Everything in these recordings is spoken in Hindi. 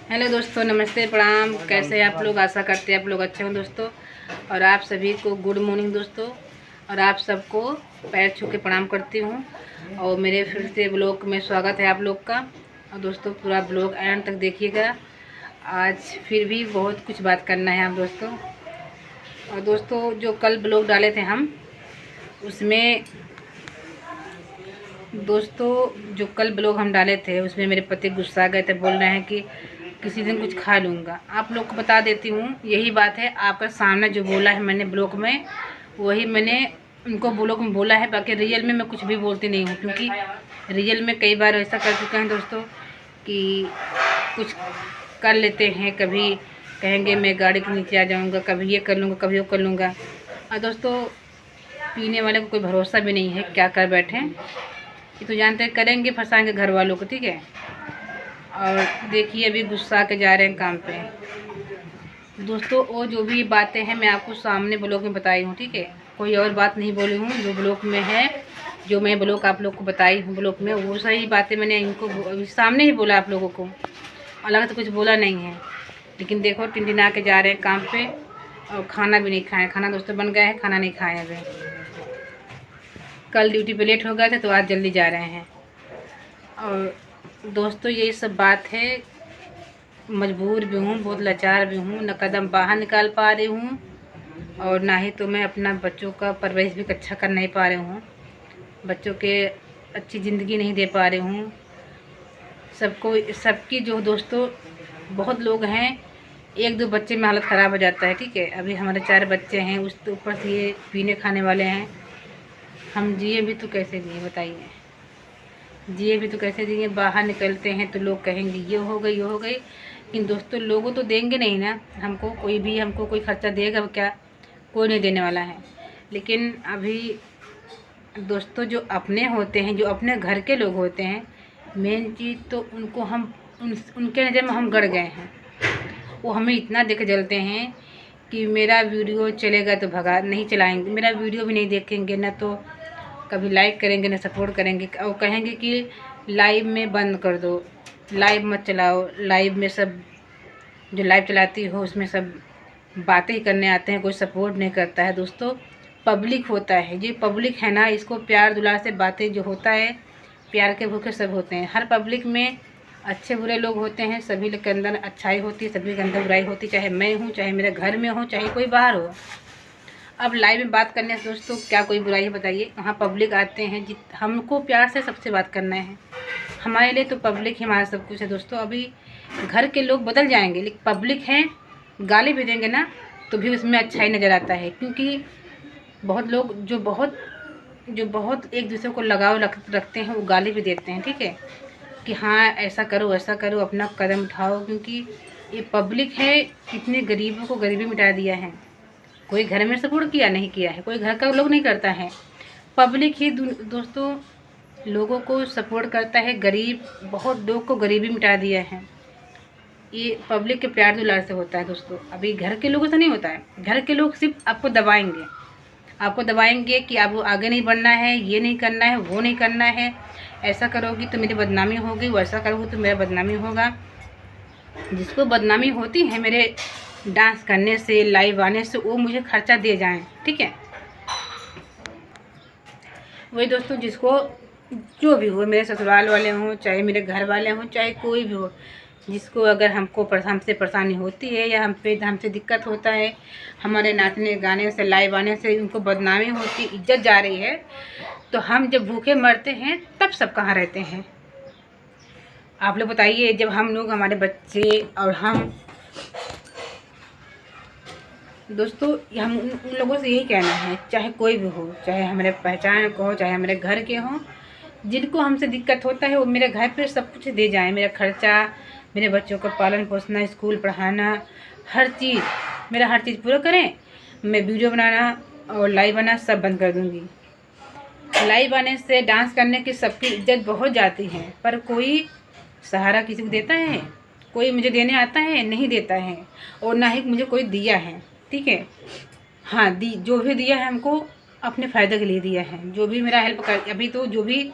हेलो दोस्तों, नमस्ते, प्रणाम। कैसे हैं आप लोग? आशा करते हैं आप लोग अच्छे हों दोस्तों। और आप सभी को गुड मॉर्निंग दोस्तों। और आप सबको पैर छू के प्रणाम करती हूँ। और मेरे फिर से ब्लॉग में स्वागत है आप लोग का। और दोस्तों पूरा ब्लॉग एंड तक देखिएगा। आज फिर भी बहुत कुछ बात करना है हम दोस्तों। और दोस्तों जो कल ब्लॉग डाले थे हम, उसमें दोस्तों जो कल ब्लॉग हम डाले थे उसमें मेरे पति गुस्सा गए थे, बोल रहे हैं कि किसी दिन कुछ खा लूँगा। आप लोग को बता देती हूँ, यही बात है। आपका सामने जो बोला है मैंने ब्लॉग में, वही मैंने उनको ब्लॉग में बोला है। बाकी रियल में मैं कुछ भी बोलती नहीं हूँ, क्योंकि रियल में कई बार ऐसा कर चुके हैं दोस्तों कि कुछ कर लेते हैं। कभी कहेंगे मैं गाड़ी के नीचे आ जाऊँगा, कभी ये कर लूँगा, कभी वो कर लूँगा। और दोस्तों पीने वाले को कोई भरोसा भी नहीं है, क्या कर बैठे। ये तो जानते हैं करेंगे, फंसाएंगे घर वालों को, ठीक है। और देखिए अभी गुस्सा के जा रहे हैं काम पे दोस्तों। वो जो भी बातें हैं मैं आपको सामने ब्लॉग में बताई हूँ, ठीक है। कोई और बात नहीं बोली हूँ। जो ब्लॉग में है, जो मैं ब्लॉग आप लोग को बताई हूँ ब्लॉग में, वो सही बातें मैंने इनको सामने ही बोला आप लोगों को। अलग से कुछ बोला नहीं है। लेकिन देखो टिनटिना के जा रहे हैं काम पे। और खाना भी नहीं खाए। खाना दोस्तों बन गया है, खाना नहीं खाए अभी। कल ड्यूटी पे लेट हो गए थे तो आज जल्दी जा रहे हैं। और दोस्तों यही सब बात है। मजबूर भी हूँ, बहुत लाचार भी हूँ, न कदम बाहर निकाल पा रही हूँ और ना ही तो मैं अपना बच्चों का परवरिश भी अच्छा कर नहीं पा रही हूँ। बच्चों के अच्छी ज़िंदगी नहीं दे पा रही हूँ। सबको सबकी जो दोस्तों बहुत लोग हैं, एक दो बच्चे में हालत ख़राब हो जाता है, ठीक है। अभी हमारे 4 बच्चे हैं, उस ऊपर से ये पीने खाने वाले हैं। हम जिए भी तो कैसे जिए बताइए। जिए भी तो कैसे जिए। बाहर निकलते हैं तो लोग कहेंगे ये हो गई, ये हो गई। लेकिन दोस्तों लोगों तो देंगे नहीं ना हमको। कोई भी हमको कोई खर्चा देगा क्या? कोई नहीं देने वाला है। लेकिन अभी दोस्तों जो अपने होते हैं, जो अपने घर के लोग होते हैं, मेन चीज़ तो उनको हम उनके नज़र में हम गड़ गए हैं। वो हमें इतना देख जलते हैं कि मेरा वीडियो चलेगा तो भगा नहीं चलाएंगे, मेरा वीडियो भी नहीं देखेंगे, ना तो कभी लाइक करेंगे, ना सपोर्ट करेंगे। और कहेंगे कि लाइव में बंद कर दो, लाइव मत चलाओ। लाइव में सब जो लाइव चलाती हो उसमें सब बातें ही करने आते हैं, कोई सपोर्ट नहीं करता है दोस्तों। पब्लिक होता है, ये पब्लिक है ना, इसको प्यार दुलार से बातें जो होता है, प्यार के भूखे सब होते हैं। हर पब्लिक में अच्छे बुरे लोग होते हैं, सभी के अंदर अच्छाई होती है, सभी के अंदर बुराई होती है। चाहे मैं हूँ, चाहे मेरे घर में हो, चाहे कोई बाहर हो। अब लाइव में बात करने से दोस्तों क्या कोई बुराई है बताइए। वहाँ पब्लिक आते हैं, हमको प्यार से सबसे बात करना है। हमारे लिए तो पब्लिक ही हमारा सब कुछ है दोस्तों। अभी घर के लोग बदल जाएंगे, लेकिन पब्लिक है, गाली भी देंगे ना तो भी उसमें अच्छाई नज़र आता है। क्योंकि बहुत लोग जो बहुत एक दूसरे को लगाव रखते हैं, वो गाली भी देते हैं, ठीक है, कि हाँ ऐसा करो, ऐसा करो, अपना कदम उठाओ। क्योंकि ये पब्लिक है, कितने गरीबों को गरीबी मिटा दिया है। कोई घर में सपोर्ट किया नहीं किया है, कोई घर का लोग नहीं करता है, पब्लिक ही दोस्तों लोगों को सपोर्ट करता है। गरीब बहुत लोग को गरीबी मिटा दिया है। ये पब्लिक के प्यार दुलार से होता है दोस्तों। अभी घर के लोगों से नहीं होता है। घर के लोग सिर्फ आपको दबाएंगे, आपको दबाएंगे कि अब आगे नहीं बढ़ना है, ये नहीं करना है, वो नहीं करना है, ऐसा करोगी तो मेरी बदनामी होगी, वैसा करोगी तो मेरा बदनामी होगा। जिसको बदनामी होती है मेरे डांस करने से, लाइव आने से, वो मुझे खर्चा दे जाएं, ठीक है। वही दोस्तों जिसको जो भी हो, मेरे ससुराल वाले हों, चाहे मेरे घर वाले हों, चाहे कोई भी हो, जिसको अगर हमसे परेशानी होती है या हमसे दिक्कत होता है, हमारे नाचने गाने से, लाइव आने से उनको बदनामी होती, इज्जत जा रही है, तो हम जब भूखे मरते हैं तब सब कहाँ रहते हैं आप लोग बताइए। जब हम लोग, हमारे बच्चे और हम दोस्तों, हम उन लोगों से यही कहना है, चाहे कोई भी हो, चाहे हमारे पहचान को हो, चाहे हमारे घर के हों, जिनको हमसे दिक्कत होता है वो मेरे घर पे सब कुछ दे जाएं। मेरा खर्चा, मेरे बच्चों का पालन पोषण, स्कूल पढ़ाना, हर चीज़, मेरा हर चीज़ पूरा करें। मैं वीडियो बनाना और लाइव आना सब बंद कर दूँगी। लाइव आने से, डांस करने की सबकी इज्जत बहुत जाती है, पर कोई सहारा किसी को देता है? कोई मुझे देने आता है? नहीं देता है। और ना ही मुझे कोई दिया है, ठीक है। हाँ जो भी दिया है हमको अपने फ़ायदे के लिए दिया है। जो भी मेरा हेल्प कर, अभी तो जो भी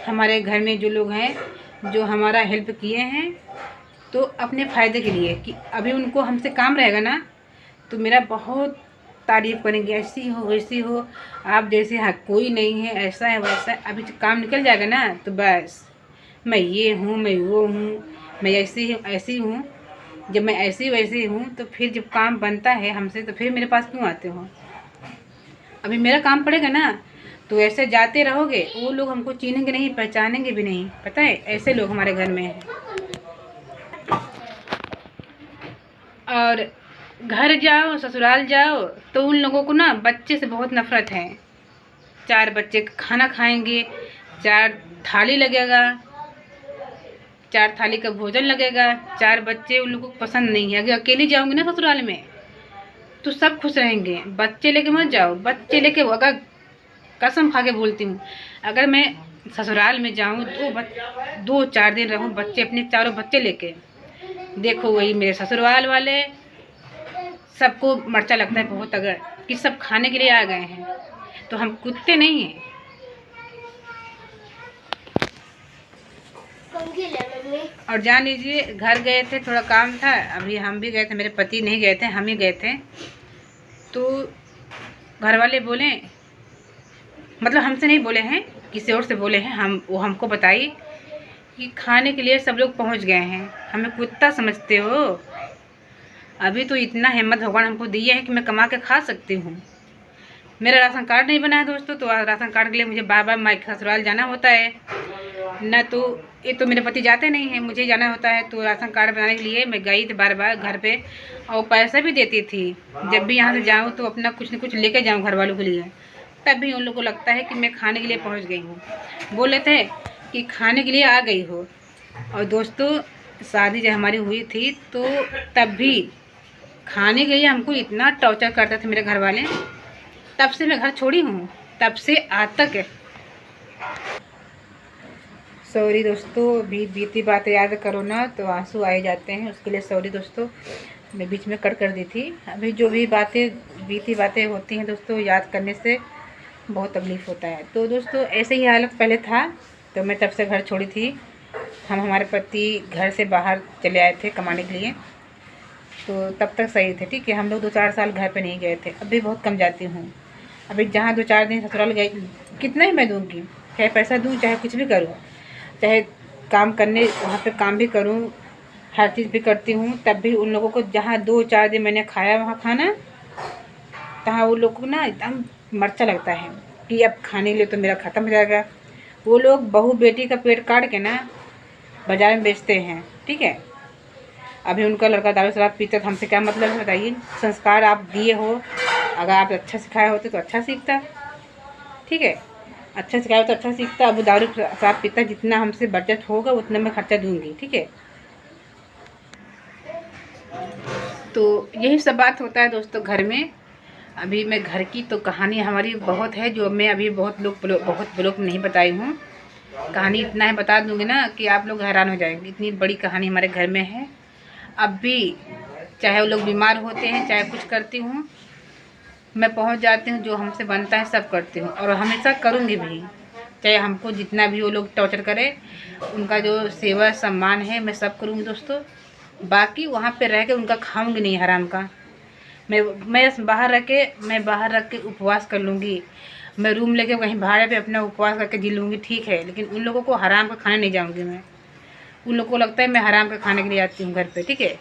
हमारे घर में जो लोग हैं जो हमारा हेल्प किए हैं, तो अपने फ़ायदे के लिए कि अभी उनको हमसे काम रहेगा ना तो मेरा बहुत तारीफ़ करेंगे, ऐसी हो वैसी हो, आप जैसे हाँ कोई नहीं है, ऐसा है वैसा है। अभी जब काम निकल जाएगा ना तो बस मैं ये हूँ, मैं वो हूँ, मैं ऐसी हूँ। जब मैं ऐसी वैसी हूँ तो फिर जब काम बनता है हमसे तो फिर मेरे पास क्यों आते हो? अभी मेरा काम पड़ेगा ना तो ऐसे जाते रहोगे, वो लोग हमको चिन्हेंगे नहीं, पहचानेंगे भी नहीं। पता है ऐसे लोग हमारे घर में हैं। और घर जाओ ससुराल जाओ तो उन लोगों को ना बच्चे से बहुत नफरत है। 4 बच्चे खाना खाएंगे, 4 थाली लगेगा, 4 थाली का भोजन लगेगा, 4 बच्चे उन लोगों को पसंद नहीं है। अगर अकेली जाऊंगी ना ससुराल में तो सब खुश रहेंगे। बच्चे लेके मत जाओ, बच्चे लेके अगर कसम खा के बोलती हूँ, अगर मैं ससुराल में जाऊँ तो 2-4 दिन रहूँ बच्चे अपने चारों बच्चे लेके, देखो वही मेरे ससुराल वाले सबको मर्चा लगता है बहुत, अगर कि सब खाने के लिए आ गए हैं तो हम कुत्ते नहीं हैं। और जान लीजिए घर गए थे, थोड़ा काम था, अभी हम भी गए थे, मेरे पति नहीं गए थे, हम ही गए थे। तो घर वाले बोले, मतलब हमसे नहीं बोले हैं, किसी और से बोले हैं, वो हमको बताई कि खाने के लिए सब लोग पहुंच गए हैं। हमें कुत्ता समझते हो? अभी तो इतना हिम्मत भगवान हमको दिया है कि मैं कमा के खा सकती हूँ। मेरा राशन कार्ड नहीं बना है दोस्तों, तो राशन कार्ड के लिए मुझे बार बार मायके ससुराल जाना होता है ना। तो ये तो मेरे पति जाते नहीं हैं, मुझे जाना होता है। तो राशन कार्ड बनाने के लिए मैं गई थी बार बार घर पे, और पैसा भी देती थी। जब भी यहाँ से जाऊँ तो अपना कुछ न कुछ लेके जाऊँ घर वालों के लिए, तब भी उन लोगों को लगता है कि मैं खाने के लिए पहुँच गई हूँ। बोले थे कि खाने के लिए आ गई हो। और दोस्तों शादी जब हमारी हुई थी तो तब भी खाने के लिए हमको इतना टॉर्चर करते थे मेरे घर वाले। तब से मैं घर छोड़ी हूँ, तब से आज तक। सॉरी दोस्तों, बीती बातें याद करो ना तो आंसू आए जाते हैं, उसके लिए सॉरी दोस्तों, मैं बीच में कट कर दी थी। अभी जो भी बीती बातें होती हैं दोस्तों, याद करने से बहुत तकलीफ़ होता है। तो दोस्तों ऐसे ही हालत पहले था, तो मैं तब से घर छोड़ी थी। हमारे पति घर से बाहर चले आए थे कमाने के लिए, तो तब तक सही थे, ठीक है। हम लोग 2-4 साल घर पे नहीं गए थे। अभी बहुत कम जाती हूँ। अभी जहाँ 2-4 दिन ससुराल गई, कितना ही मैं दूँगी, चाहे पैसा दूँ, चाहे कुछ भी करूँ, चाहे काम करने वहाँ पे काम भी करूँ, हर चीज़ भी करती हूँ, तब भी उन लोगों को जहाँ 2-4 दिन मैंने खाया वहाँ खाना, तहाँ वो लोग को ना एकदम मर्चा लगता है कि अब खाने के लिए तो मेरा ख़त्म हो जाएगा। वो लोग बहू बेटी का पेट काट के ना बाज़ार में बेचते हैं, ठीक है। अभी उनका लड़का दारू शराब पीता तो हमसे क्या मतलब है बताइए? संस्कार आप दिए हो, अगर आप अच्छा सिखाए होते तो अच्छा सीखता, ठीक है। अच्छा सिखाया हो तो अच्छा सीखता। अब दारू शराब पीता, जितना हमसे बजट होगा उतना मैं खर्चा दूंगी, ठीक है। तो यही सब बात होता है दोस्तों घर में। अभी मैं घर की तो कहानी हमारी बहुत है, जो मैं अभी बहुत ब्लॉग नहीं बताई हूँ। कहानी इतना है बता दूंगी ना कि आप लोग हैरान हो जाएंगे, इतनी बड़ी कहानी हमारे घर में है। अब भी चाहे वो लोग बीमार होते हैं, चाहे कुछ करती हूँ, मैं पहुँच जाती हूँ, जो हमसे बनता है सब करती हूँ, और हमेशा करूँगी भी। चाहे हमको जितना भी वो लोग टॉर्चर करे, उनका जो सेवा सम्मान है मैं सब करूँगी दोस्तों। बाकी वहाँ पे रह के उनका खाऊँगी नहीं हराम का। मैं बाहर रख के उपवास कर लूँगी, मैं रूम लेके कहीं भाड़े पे अपना उपवास करके जी लूँगी, ठीक है। लेकिन उन लोगों को हराम का खाने नहीं जाऊँगी मैं। उन लोगों को लगता है मैं हराम का खाने के लिए आती हूँ घर पे, ठीक है।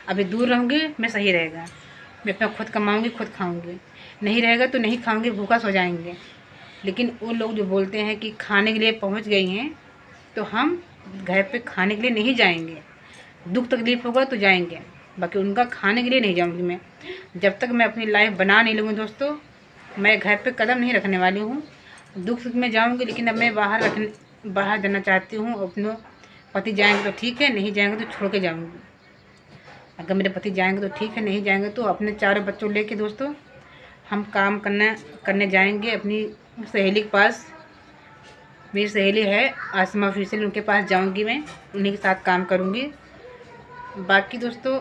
अभी दूर रहूँगी मैं, सही रहेगा। मैं अपना खुद कमाऊँगी, खुद खाऊँगी, नहीं रहेगा तो नहीं खाऊँगी, भूखा सो जाएंगे। लेकिन वो लोग जो बोलते हैं कि खाने के लिए पहुँच गई हैं, तो हम घर पे खाने के लिए नहीं जाएंगे। दुख तकलीफ़ होगा तो जाएंगे, बाकी उनका खाने के लिए नहीं जाऊँगी मैं। जब तक मैं अपनी लाइफ बना नहीं लूँगी दोस्तों, मैं घर पे कदम नहीं रखने वाली हूँ। दुख सुख में जाऊँगी, लेकिन अब मैं बाहर जाना चाहती हूँ। अपने पति जाएंगे तो ठीक है, नहीं जाएंगे तो छोड़ के जाऊँगी। अगर मेरे पति जाएंगे तो ठीक है, नहीं जाएंगे तो अपने 4 बच्चों लेके दोस्तों हम काम करने जाएंगे अपनी सहेली के पास। मेरी सहेली है आसमा ऑफिशियल, उनके पास जाऊंगी मैं, उन्हीं के साथ काम करूंगी। बाकी दोस्तों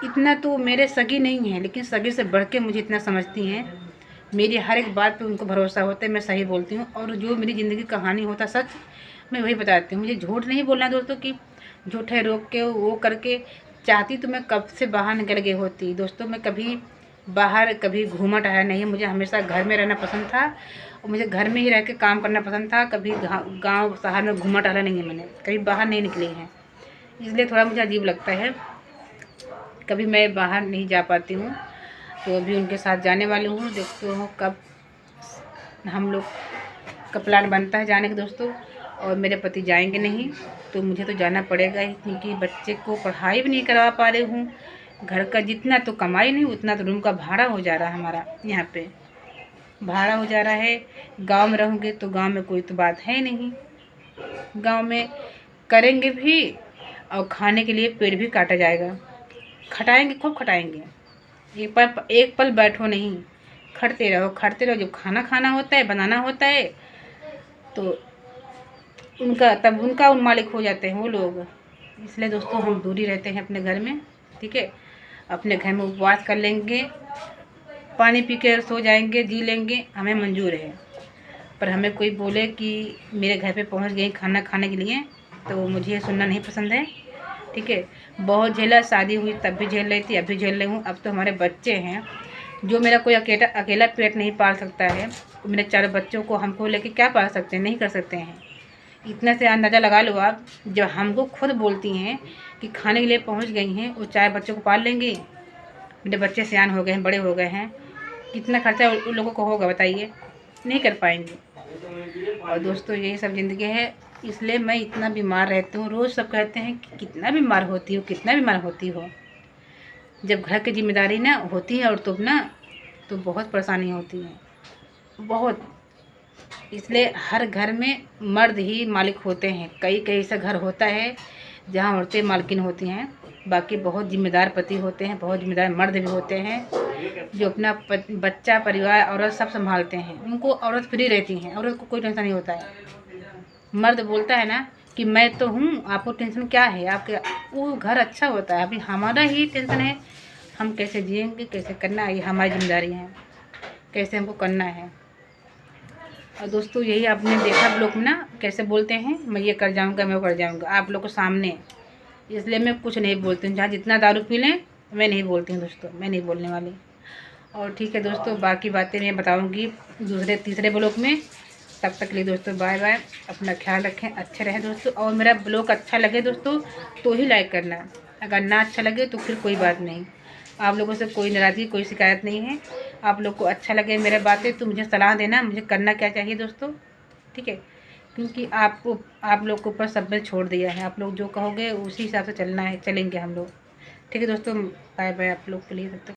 इतना तो मेरे सगी नहीं है, लेकिन सगी से बढ़ के मुझे इतना समझती हैं। मेरी हर एक बात पे उनको भरोसा होता है, मैं सही बोलती हूँ, और जो मेरी ज़िंदगी कहानी होता सच मैं वही बताती हूँ। मुझे झूठ नहीं बोलना है दोस्तों कि झूठे रोक के वो करके चाहती तो मैं कब से बाहर निकल गई होती। दोस्तों मैं कभी बाहर कभी घूमा टहला नहीं, मुझे हमेशा घर में रहना पसंद था और मुझे घर में ही रह के काम करना पसंद था। कभी गांव शहर में घूमा टहला नहीं है, मैंने कभी बाहर नहीं निकली हैं, इसलिए थोड़ा मुझे अजीब लगता है, कभी मैं बाहर नहीं जा पाती हूँ। तो अभी उनके साथ जाने वाली हूँ, देखते हो कब हम लोग का प्लान बनता है जाने का दोस्तों। और मेरे पति जाएंगे नहीं तो मुझे तो जाना पड़ेगा ही, क्योंकि बच्चे को पढ़ाई भी नहीं करवा पा रही हूँ। घर का जितना तो कमाई नहीं उतना तो रूम का भाड़ा हो जा रहा है, हमारा यहाँ पे भाड़ा हो जा रहा है। गांव में रहूँगे तो गांव में कोई तो बात है नहीं, गांव में करेंगे भी और खाने के लिए पेड़ भी काटा जाएगा, खटाएंगे खूब खटाएंगे, एक पल बैठो नहीं, खटते रहो। जब खाना खाना होता है, बनाना होता है तो तब उनका मालिक हो जाते हैं वो लोग। इसलिए दोस्तों हम दूरी रहते हैं अपने घर में, ठीक है। अपने घर में उपवास कर लेंगे, पानी पी के सो जाएंगे, जी लेंगे, हमें मंजूर है। पर हमें कोई बोले कि मेरे घर पे पहुंच गई खाना खाने के लिए तो मुझे सुनना नहीं पसंद है, ठीक है। बहुत झेला, शादी हुई तब भी झेल रही थी, अब भी झेल रही हूँ। अब तो हमारे बच्चे हैं, जो मेरा कोई अकेला पेट नहीं पाल सकता है, मेरे 4 बच्चों को हमको लेके क्या पाल सकते हैं, नहीं कर सकते हैं। इतना से अंदाज़ा लगा लो आप, जब हमको खुद बोलती हैं कि खाने के लिए पहुंच गई हैं, वो 4 बच्चों को पाल लेंगी। मेरे बच्चे सियान हो गए हैं, बड़े हो गए हैं, कितना खर्चा उन लोगों को होगा बताइए, नहीं कर पाएंगे। और दोस्तों यही सब ज़िंदगी है, इसलिए मैं इतना बीमार रहती हूँ। रोज़ सब कहते हैं कि कितना बीमार होती हो, कितना बीमार होती हो। जब घर की जिम्मेदारी ना होती है और तुम ना तो बहुत परेशानी होती है, बहुत। इसलिए हर घर में मर्द ही मालिक होते हैं, कई ऐसा घर होता है जहाँ औरतें मालकिन होती हैं, बाकी बहुत जिम्मेदार पति होते हैं, बहुत जिम्मेदार मर्द भी होते हैं जो अपना बच्चा परिवार औरत सब संभालते हैं। उनको औरत फ्री रहती हैं, औरत को कोई टेंशन नहीं होता है। मर्द बोलता है ना कि मैं तो हूँ, आपको टेंशन क्या है, आपके वो घर अच्छा होता है। अभी हमारा ही टेंशन है, हम कैसे जिएंगे, कैसे करना है, ये हमारी जिम्मेदारी है, कैसे हमको करना है। और दोस्तों यही आपने देखा ब्लॉग में ना कैसे बोलते हैं, मैं ये कर जाऊंगा, मैं वो कर जाऊंगा आप लोग को सामने, इसलिए मैं कुछ नहीं बोलती हूँ। जहाँ जितना दारू पी लें मैं नहीं बोलती हूँ दोस्तों, मैं नहीं बोलने वाली। और ठीक है दोस्तों, बाकी बातें मैं बताऊँगी दूसरे तीसरे ब्लॉग में। तब तक के लिए दोस्तों बाय बाय, अपना ख्याल रखें, अच्छे रहें दोस्तों। और मेरा ब्लॉग अच्छा लगे दोस्तों तो ही लाइक करना, अगर ना अच्छा लगे तो फिर कोई बात नहीं। आप लोगों से कोई नाराज़गी, कोई शिकायत नहीं है। आप लोग को अच्छा लगे मेरे बातें तो मुझे सलाह देना, मुझे करना क्या चाहिए दोस्तों, ठीक है। क्योंकि आप लोग के ऊपर सब में छोड़ दिया है, आप लोग जो कहोगे उसी हिसाब से चलना है, चलेंगे हम लोग, ठीक है दोस्तों। बाय बाय आप लोग के लिए तब तक।